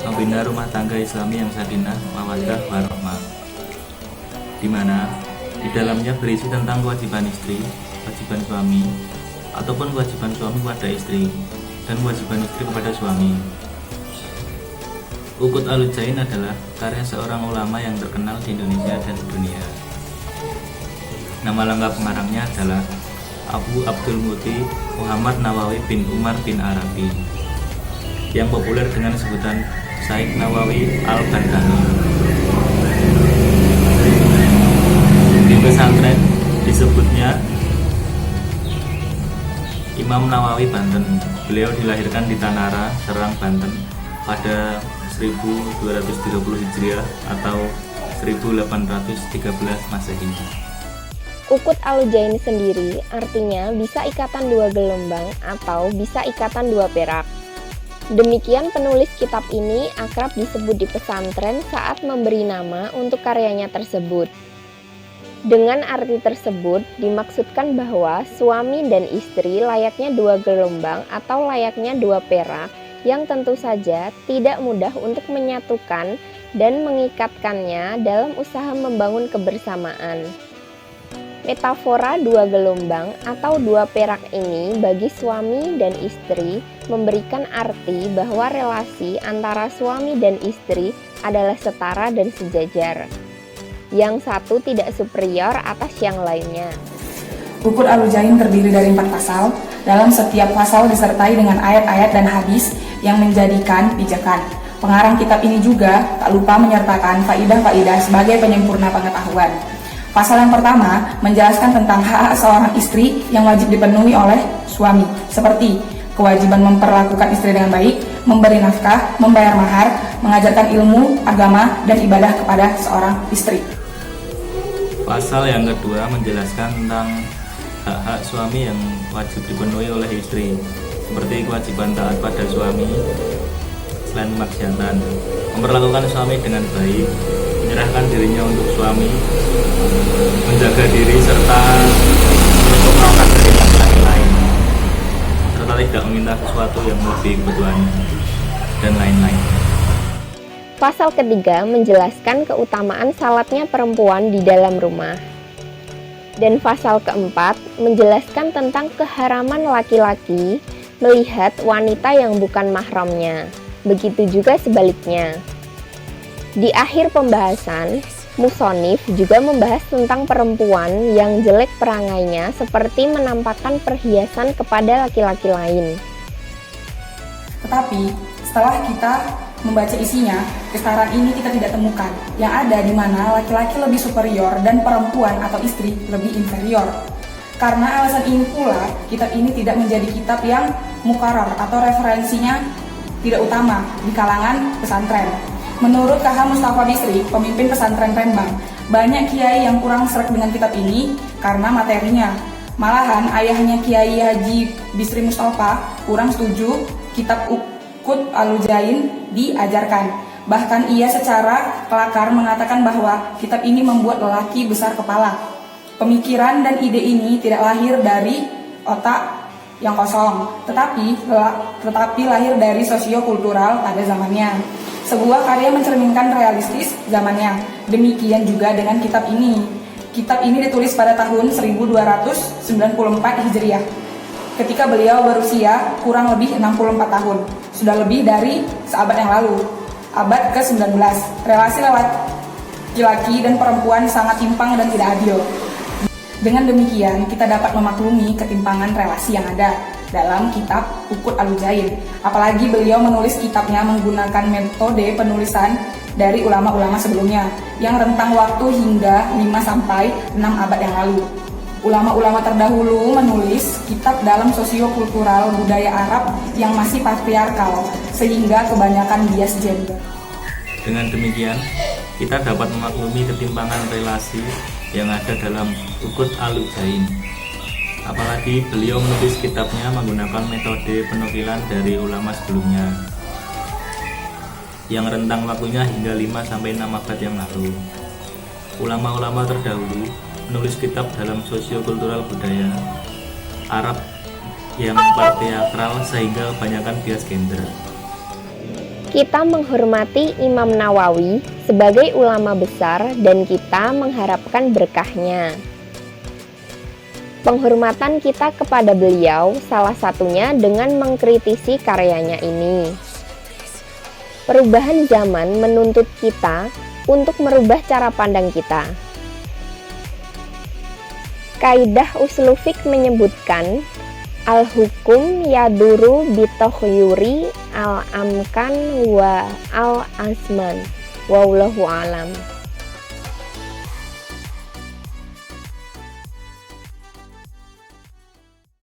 membina rumah tangga Islami yang sakinah, mawaddah, warahmah, di mana di dalamnya berisi tentang kewajiban istri, kewajiban suami, ataupun kewajiban suami kepada istri, dan kewajiban istri kepada suami. Uqud Al-Jain adalah karya seorang ulama yang terkenal di Indonesia dan dunia. Nama lengkap pengarangnya adalah Abu Abdul Muti Muhammad Nawawi bin Umar bin Arabi, yang populer dengan sebutan Syekh Nawawi Al-Bantani. Di pesantren disebutnya Imam Nawawi Banten. Beliau dilahirkan di Tanara, Serang, Banten pada 1230 Hijriah atau 1813 Masehi. Uqud Al-Jain sendiri artinya bisa ikatan dua gelombang atau bisa ikatan dua perak. Demikian penulis kitab ini akrab disebut di pesantren saat memberi nama untuk karyanya tersebut. Dengan arti tersebut dimaksudkan bahwa suami dan istri layaknya dua gelombang atau layaknya dua perak yang tentu saja tidak mudah untuk menyatukan dan mengikatkannya dalam usaha membangun kebersamaan. Metafora dua gelombang atau dua perak ini bagi suami dan istri memberikan arti bahwa relasi antara suami dan istri adalah setara dan sejajar. Yang satu tidak superior atas yang lainnya. Uqud Al-Jain terdiri dari 4 pasal. Dalam setiap pasal disertai dengan ayat-ayat dan hadis yang menjadikan pijakan. Pengarang kitab ini juga tak lupa menyertakan faidah-faidah sebagai penyempurna pengetahuan. Pasal yang pertama menjelaskan tentang hak-hak seorang istri yang wajib dipenuhi oleh suami, seperti kewajiban memperlakukan istri dengan baik, memberi nafkah, membayar mahar, mengajarkan ilmu, agama, dan ibadah kepada seorang istri. Pasal yang kedua menjelaskan tentang hak-hak suami yang wajib dipenuhi oleh istri, seperti kewajiban taat pada suami selain kemaksiatan, memperlakukan suami dengan baik, menyerahkan dirinya untuk suami, menjaga diri serta menutup aurat dari laki-laki lain, serta tidak meminta sesuatu yang melebihi kebutuhannya, dan lain-lain. Pasal ketiga menjelaskan keutamaan salatnya perempuan di dalam rumah. Dan pasal keempat menjelaskan tentang keharaman laki-laki melihat wanita yang bukan mahramnya. Begitu juga sebaliknya. Di akhir pembahasan, musonif juga membahas tentang perempuan yang jelek perangainya seperti menampakkan perhiasan kepada laki-laki lain. Tetapi setelah kita membaca isinya, kesetaraan ini kita tidak temukan. Yang ada di mana laki-laki lebih superior dan perempuan atau istri lebih inferior. Karena alasan ini pula, kitab ini tidak menjadi kitab yang mukarrar atau referensinya tidak utama di kalangan pesantren. Menurut KH Mustafa Bisri, pemimpin pesantren Rembang, banyak kiai yang kurang sreg dengan kitab ini karena materinya. Malahan ayahnya Kiai Haji Bisri Mustafa kurang setuju kitab Uqud Al-Jain diajarkan. Bahkan ia secara kelakar mengatakan bahwa kitab ini membuat lelaki besar kepala. Pemikiran dan ide ini tidak lahir dari otak yang kosong, tetapi lahir dari sosiokultural pada zamannya. Sebuah karya mencerminkan realistis zamannya. Demikian juga dengan kitab ini. Kitab ini ditulis pada tahun 1294 Hijriah. Ketika beliau berusia kurang lebih 64 tahun. Sudah lebih dari seabad yang lalu. Abad ke-19. Relasi laki-laki dan perempuan sangat timpang dan tidak adil. Dengan demikian, kita dapat memaklumi ketimpangan relasi yang ada dalam kitab Uqud Al-Jain. Apalagi beliau menulis kitabnya menggunakan metode penulisan dari ulama-ulama sebelumnya yang rentang waktu hingga 5-6 abad yang lalu. Ulama-ulama terdahulu menulis kitab dalam sosiokultural budaya Arab yang masih patriarkal, sehingga kebanyakan bias gender. Dengan demikian, kita dapat memaklumi ketimpangan relasi yang ada dalam Uqud Al-Jain. Apalagi beliau menulis kitabnya menggunakan metode penukilan dari ulama sebelumnya yang rentang waktunya hingga 5-6 abad yang lalu. Ulama-ulama terdahulu menulis kitab dalam sosiokultural budaya Arab yang patriarkal sehingga kebanyakan bias gender. Kita menghormati Imam Nawawi sebagai ulama besar dan kita mengharapkan berkahnya. Penghormatan kita kepada beliau salah satunya dengan mengkritisi karyanya ini. Perubahan zaman menuntut kita untuk merubah cara pandang kita. Kaidah usul fiqh menyebutkan al-hukum yaduru bitokhyuri al-amkan wa al-azman. Wallahu alam.